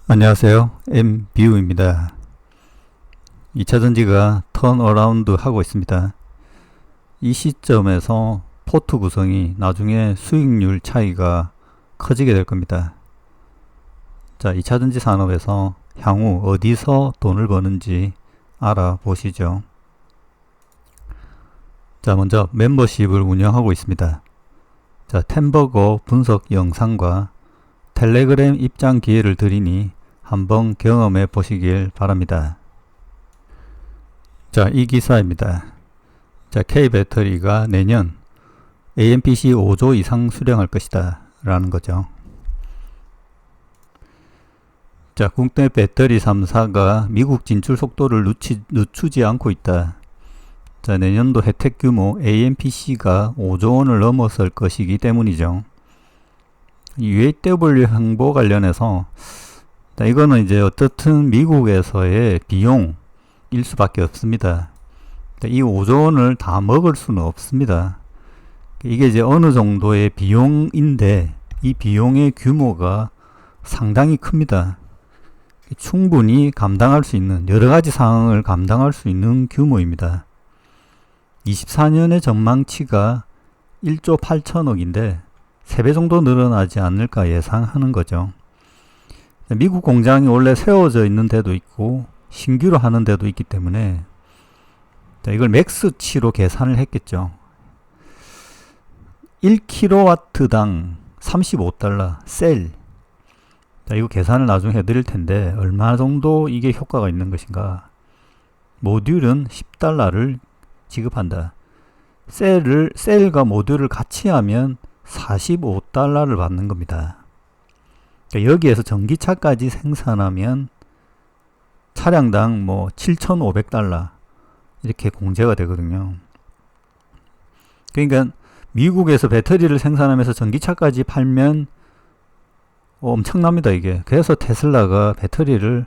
안녕하세요. MBU입니다. 2차전지가 턴어라운드 하고 있습니다. 이 시점에서 포트 구성이 나중에 수익률 차이가 커지게 될 겁니다. 자, 2차전지 산업에서 향후 어디서 돈을 버는지 알아보시죠. 자, 먼저 멤버십을 운영하고 있습니다. 자, 템버거 분석 영상과 텔레그램 입장 기회를 드리니 한번 경험해 보시길 바랍니다. 자, 이 기사입니다. 자, K배터리가 내년 AMPC 5조 이상 수령할 것이다 라는 거죠. 자, 국내 배터리 3사가 미국 진출 속도를 늦추지 않고 있다. 자, 내년도 혜택 규모 AMPC가 5조 원을 넘어설 것이기 때문이죠. UAW 행보 관련해서 이거는 이제 어떻든 미국에서의 비용일 수밖에 없습니다. 이 5조 원을 다 먹을 수는 없습니다. 이게 이제 어느 정도의 비용인데 이 비용의 규모가 상당히 큽니다. 충분히 감당할 수 있는 여러 가지 상황을 감당할 수 있는 규모입니다. 24년의 전망치가 1조 8천억인데 3배 정도 늘어나지 않을까 예상하는 거죠. 미국 공장이 원래 세워져 있는 데도 있고 신규로 하는 데도 있기 때문에 이걸 맥스치로 계산을 했겠죠. 1kW당 35달러 셀. 자, 이거 계산을 나중에 해드릴 텐데 얼마 정도 이게 효과가 있는 것인가. 모듈은 10달러를 지급한다. 셀과 모듈을 같이 하면 45달러를 받는 겁니다. 그러니까 여기에서 전기차까지 생산하면 차량당 7,500달러 이렇게 공제가 되거든요. 그러니까 미국에서 배터리를 생산하면서 전기차까지 팔면 엄청납니다, 이게. 그래서 테슬라가 배터리를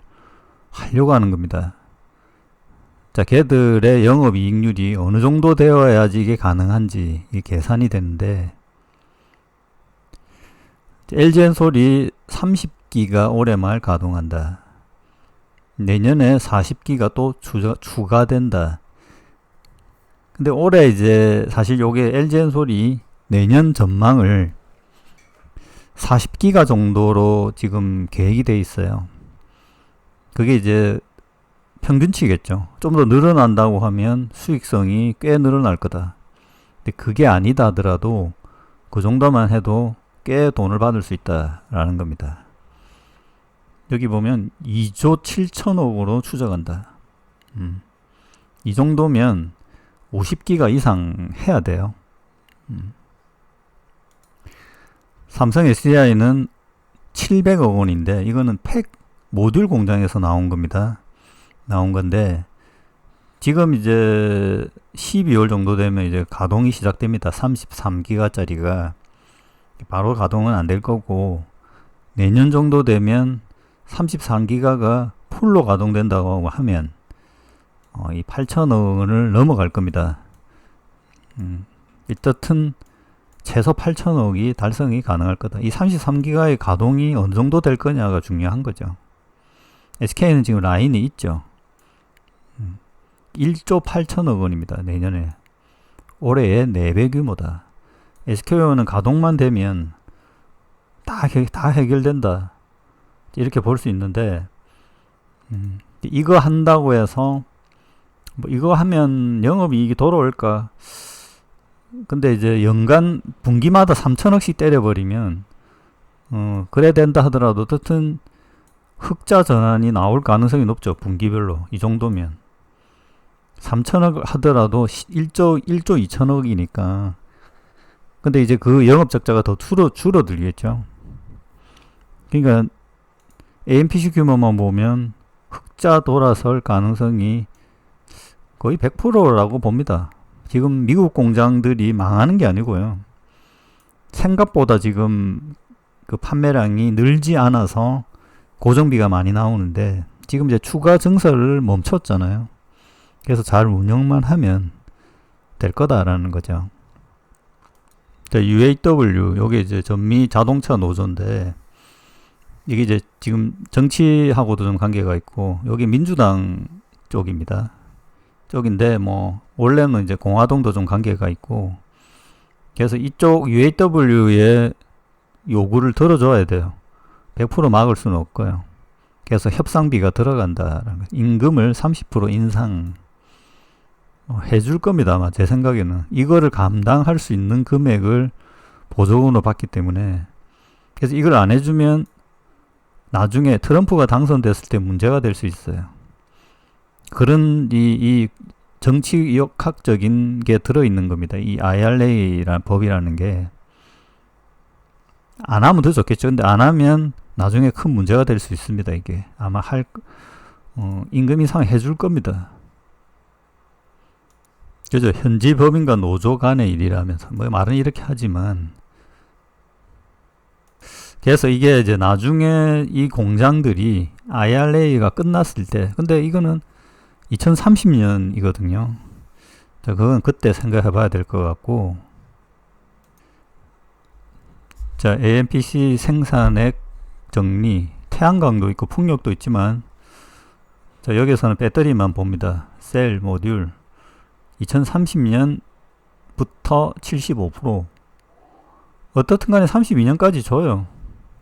하려고 하는 겁니다. 자, 걔들의 영업이익률이 어느 정도 되어야지 이게 가능한지 계산이 되는데 LG엔솔이 30기가 올해 말 가동한다. 내년에 40기가 또 추가된다. 근데 올해 이제 사실 요게 LG엔솔이 내년 전망을 40기가 정도로 지금 계획이 돼 있어요. 그게 이제 평균치겠죠. 좀 더 늘어난다고 하면 수익성이 꽤 늘어날 거다. 근데 그게 아니다 하더라도 그 정도만 해도 꽤 돈을 받을 수 있다라는 겁니다. 여기 보면 2조 7천억으로 추정한다. 이 정도면 50기가 이상 해야 돼요. 삼성 SDI는 700억 원인데 이거는 팩 모듈 공장에서 나온 겁니다. 나온 건데 지금 이제 12월 정도 되면 이제 가동이 시작됩니다. 33기가짜리가 바로 가동은 안 될 거고 내년 정도 되면 33기가가 풀로 가동된다고 하면 이 8천억 원을 넘어갈 겁니다. 어쨌든 최소 8천억이 달성이 가능할 거다. 이 33기가의 가동이 어느 정도 될 거냐가 중요한 거죠. SK는 지금 라인이 있죠. 1조 8천억 원입니다. 내년에. 올해의 4배 규모다. SK는 가동만 되면 다 해결된다. 이렇게 볼 수 있는데 이거 한다고 해서 이거 하면 영업이익이 돌아올까? 근데 이제 연간 분기마다 3천억씩 때려버리면 그래 된다 하더라도 어쨌든 흑자 전환이 나올 가능성이 높죠. 분기별로. 이 정도면 3천억 하더라도 1조 2천억이니까 근데 이제 그 영업 적자가 더 줄어들겠죠. 그러니까 AMPC 규모만 보면 흑자 돌아설 가능성이 거의 100%라고 봅니다. 지금 미국 공장들이 망하는 게 아니고요. 생각보다 지금 그 판매량이 늘지 않아서 고정비가 많이 나오는데 지금 이제 추가 증설을 멈췄잖아요. 그래서 잘 운영만 하면 될 거다라는 거죠. UAW, 요게 이제 전미 자동차 노조인데, 이게 이제 지금 정치하고도 좀 관계가 있고, 여기 민주당 쪽입니다. 쪽인데, 뭐, 원래는 이제 공화당도 좀 관계가 있고, 그래서 이쪽 UAW의 요구를 들어줘야 돼요. 100% 막을 수는 없고요. 그래서 협상비가 들어간다라는 거. 임금을 30% 인상 해줄 겁니다. 아마 제 생각에는. 이거를 감당할 수 있는 금액을 보조금으로 받기 때문에. 그래서 이걸 안 해주면 나중에 트럼프가 당선됐을 때 문제가 될 수 있어요. 그런 이 정치 역학적인 게 들어있는 겁니다. 이 IRA라는 법이라는 게. 안 하면 더 좋겠죠. 근데 안 하면 나중에 큰 문제가 될 수 있습니다. 이게 아마 임금 인상 해줄 겁니다. 그죠? 현지 법인과 노조 간의 일이라면서 뭐 말은 이렇게 하지만, 그래서 이게 이제 나중에 이 공장들이 IRA가 끝났을 때, 근데 이거는 2030년이거든요. 그건 그때 생각해 봐야 될 것 같고, 자, AMPC 생산액 정리, 태양광도 있고 풍력도 있지만, 자, 여기서는 배터리만 봅니다. 셀, 모듈. 2030년부터 75%. 어떻든 간에 32년까지 줘요.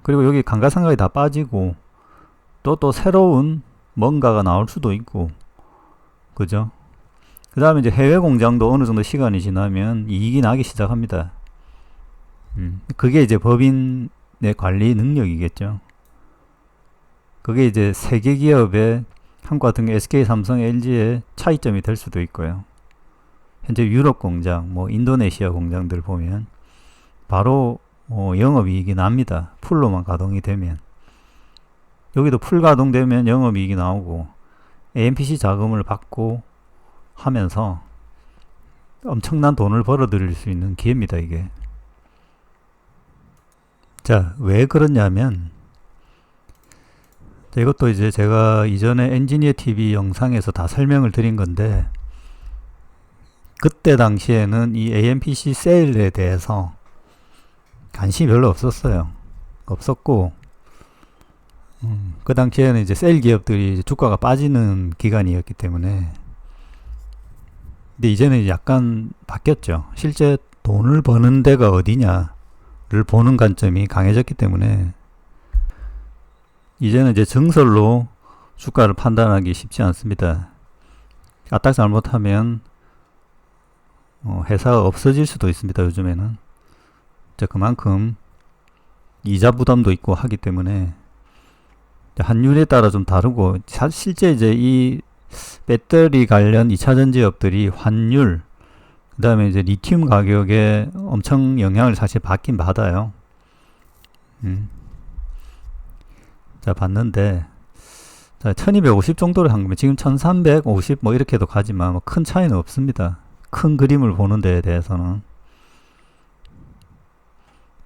그리고 여기 감가상각이 다 빠지고, 또 새로운 뭔가가 나올 수도 있고, 그죠? 그 다음에 이제 해외 공장도 어느 정도 시간이 지나면 이익이 나기 시작합니다. 그게 이제 법인의 관리 능력이겠죠. 그게 이제 세계 기업의 한국 같은 게 SK, 삼성, LG의 차이점이 될 수도 있고요. 현재 유럽 공장, 뭐 인도네시아 공장들 보면 바로 영업이익이 납니다. 풀로만 가동이 되면. 여기도 풀 가동되면 영업이익이 나오고 AMPC 자금을 받고 하면서 엄청난 돈을 벌어들일 수 있는 기회입니다. 이게. 자, 왜 그러냐면, 이것도 이제 제가 이전에 엔지니어 TV 영상에서 다 설명을 드린 건데, 그때 당시에는 이 AMPC 세일에 대해서 관심이 별로 없었어요. 없었고, 그 당시에는 이제 세일 기업들이 이제 주가가 빠지는 기간이었기 때문에. 근데 이제는 약간 바뀌었죠. 실제 돈을 버는 데가 어디냐를 보는 관점이 강해졌기 때문에 이제는 이제 정설로 주가를 판단하기 쉽지 않습니다. 까딱 잘못하면 회사가 없어질 수도 있습니다. 요즘에는. 그만큼 이자 부담도 있고 하기 때문에 환율에 따라 좀 다르고, 실제 이제 이 배터리 관련 2차전지업들이 환율, 그 다음에 이제 리튬 가격에 엄청 영향을 사실 받긴 받아요. 자, 봤는데, 자, 1250 정도를 한 거면 지금 1350 뭐 이렇게도 가지만 뭐 큰 차이는 없습니다. 큰 그림을 보는 데에 대해서는.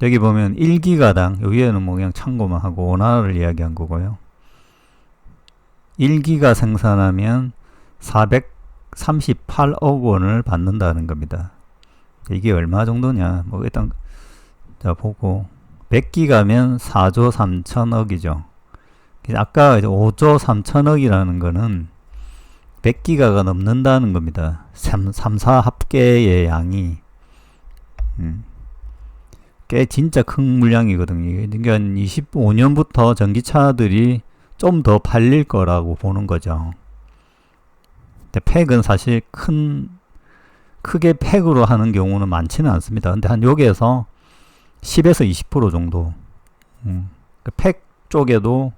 여기 보면 1기가당, 여기에는 뭐 그냥 참고만 하고 원화를 이야기한 거고요. 1기가 생산하면 438억 원을 받는다는 겁니다. 이게 얼마 정도냐? 뭐 일단 자 보고 100기가면 4조 3천억이죠. 아까 이제 5조 3천억이라는 거는 100기가가 넘는다는 겁니다. 3, 4 합계의 양이. 꽤 진짜 큰 물량이거든요. 그러니까 25년부터 전기차들이 좀 더 팔릴 거라고 보는 거죠. 근데 팩은 사실 크게 팩으로 하는 경우는 많지는 않습니다. 근데 한 여기에서 10에서 20% 정도. 팩 쪽에도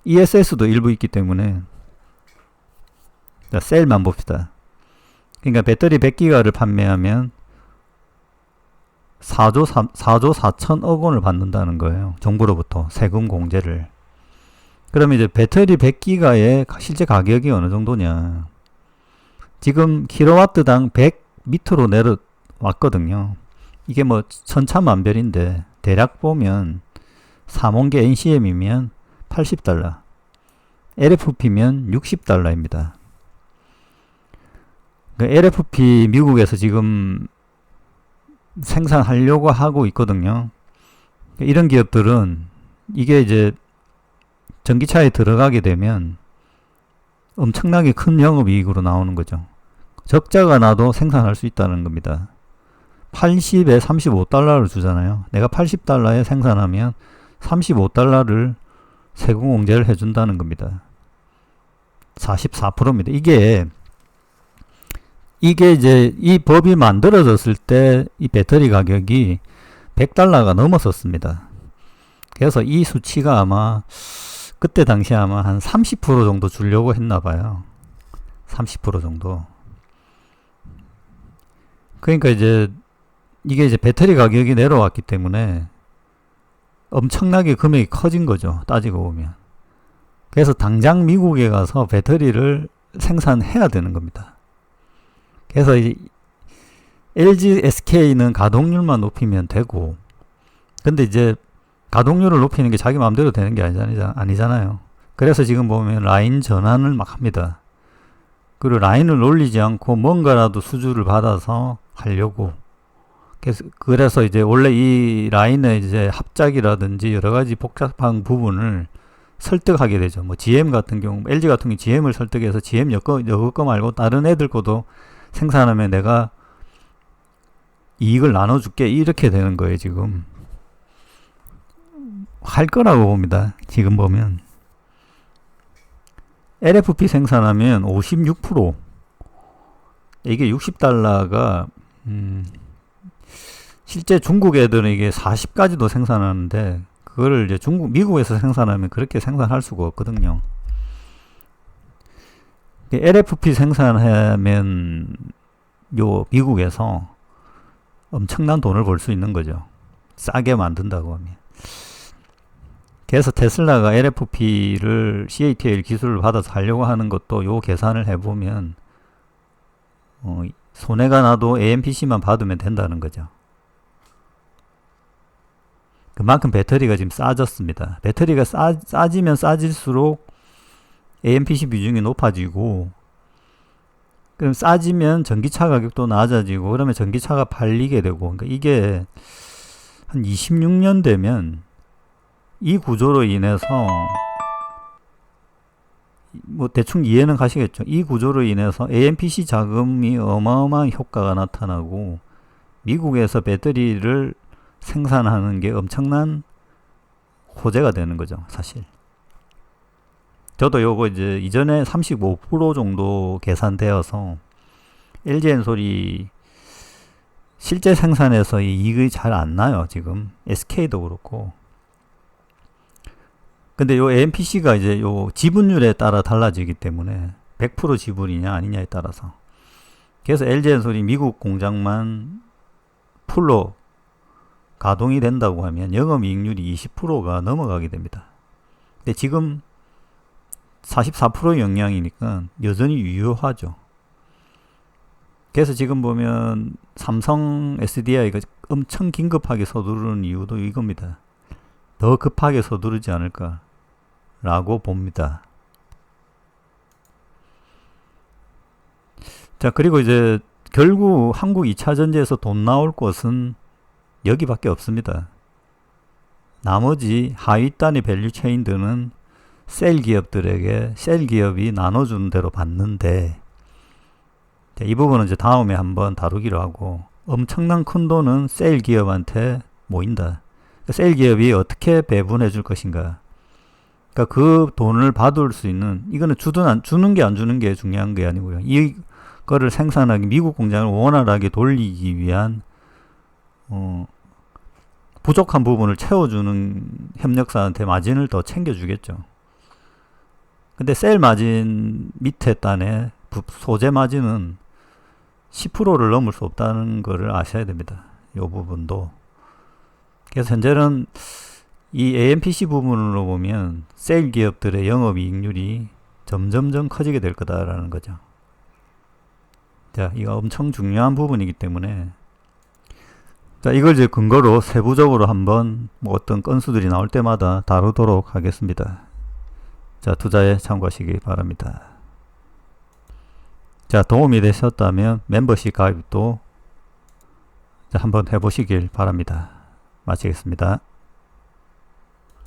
ESS도 일부 있기 때문에. 자, 셀만 봅시다. 그러니까 배터리 100기가를 판매하면 4조 4천억 원을 받는다는 거예요. 정부로부터 세금 공제를. 그러면 이제 배터리 100기가의 실제 가격이 어느 정도냐. 지금 킬로와트당 100 밑으로 내려왔거든요. 이게 뭐 천차만별인데 대략 보면 3원계 NCM이면 80달러, LFP면 60달러입니다. 그 LFP 미국에서 지금 생산하려고 하고 있거든요. 이런 기업들은 이게 이제 전기차에 들어가게 되면 엄청나게 큰 영업이익으로 나오는 거죠. 적자가 나도 생산할 수 있다는 겁니다. 80에 35달러를 주잖아요. 내가 80달러에 생산하면 35달러를 세금공제를 해준다는 겁니다. 44%입니다. 이게 이제 이 법이 만들어졌을 때 이 배터리 가격이 100달러가 넘었었습니다. 그래서 이 수치가 아마 그때 당시에 아마 한 30% 정도 주려고 했나 봐요. 30% 정도. 그러니까 이제 이게 이제 배터리 가격이 내려왔기 때문에 엄청나게 금액이 커진 거죠. 따지고 보면. 그래서 당장 미국에 가서 배터리를 생산해야 되는 겁니다. 그래서 이 LG, SK는 가동률만 높이면 되고, 근데 이제 가동률을 높이는 게 자기 마음대로 되는 게 아니잖아요. 그래서 지금 보면 라인 전환을 막 합니다. 그리고 라인을 올리지 않고 뭔가라도 수주를 받아서 하려고. 그래서 이제 원래 이 라인의 이제 합작이라든지 여러 가지 복잡한 부분을 설득하게 되죠. 뭐 GM 같은 경우, LG 같은 경우 GM을 설득해서 GM 여거 거 말고 다른 애들 거도 생산하면 내가 이익을 나눠줄게. 이렇게 되는 거예요, 지금. 할 거라고 봅니다. 지금 보면. LFP 생산하면 56%. 이게 60달러가, 실제 중국 애들은 이게 40까지도 생산하는데, 그거를 이제 미국에서 생산하면 그렇게 생산할 수가 없거든요. LFP 생산하면, 미국에서 엄청난 돈을 벌 수 있는 거죠. 싸게 만든다고 하면. 그래서 테슬라가 LFP를 CATL 기술을 받아서 하려고 하는 것도 요 계산을 해보면 손해가 나도 AMPC만 받으면 된다는 거죠. 그만큼 배터리가 지금 싸졌습니다. 배터리가 싸지면 싸질수록 AMPC 비중이 높아지고, 그럼 싸지면 전기차 가격도 낮아지고, 그러면 전기차가 팔리게 되고, 그러니까 이게 한 26년 되면 이 구조로 인해서 뭐 대충 이해는 가시겠죠. 이 구조로 인해서 AMPC 자금이 어마어마한 효과가 나타나고 미국에서 배터리를 생산하는 게 엄청난 호재가 되는 거죠, 사실. 저도 요거 이제 이전에 35% 정도 계산되어서 LG엔솔이 실제 생산에서 이익이 잘 안 나요, 지금. SK도 그렇고. 근데 요 AMPC가 이제 요 지분율에 따라 달라지기 때문에 100% 지분이냐 아니냐에 따라서. 그래서 LG엔솔이 미국 공장만 풀로 가동이 된다고 하면 영업이익률이 20%가 넘어가게 됩니다. 근데 지금 44% 영향이니까 여전히 유효하죠. 그래서 지금 보면 삼성 SDI가 엄청 긴급하게 서두르는 이유도 이겁니다. 더 급하게 서두르지 않을까라고 봅니다. 자, 그리고 이제 결국 한국 2차 전지에서 돈 나올 곳은 여기밖에 없습니다. 나머지 하위 단위 밸류 체인들은 셀 기업들에게 셀 기업이 나눠주는 대로 받는데, 이 부분은 이제 다음에 한번 다루기로 하고, 엄청난 큰 돈은 셀 기업한테 모인다. 셀 기업이 어떻게 배분해 줄 것인가. 그러니까 그 돈을 받을 수 있는, 이거는 주는 게 안 주는 게 중요한 게 아니고요. 이거를 생산하기, 미국 공장을 원활하게 돌리기 위한 부족한 부분을 채워주는 협력사한테 마진을 더 챙겨주겠죠. 근데 셀 마진 밑에 단에 소재 마진은 10%를 넘을 수 없다는 것을 아셔야 됩니다. 이 부분도. 그래서 현재는 이 AMPC 부분으로 보면 셀 기업들의 영업이익률이 점점점 커지게 될 거다라는 거죠. 자, 이거 엄청 중요한 부분이기 때문에, 자, 이걸 이제 근거로 세부적으로 한번 뭐 어떤 건수들이 나올 때마다 다루도록 하겠습니다. 자, 투자에 참고하시기 바랍니다. 자, 도움이 되셨다면 멤버십 가입도 한번 해보시길 바랍니다. 마치겠습니다.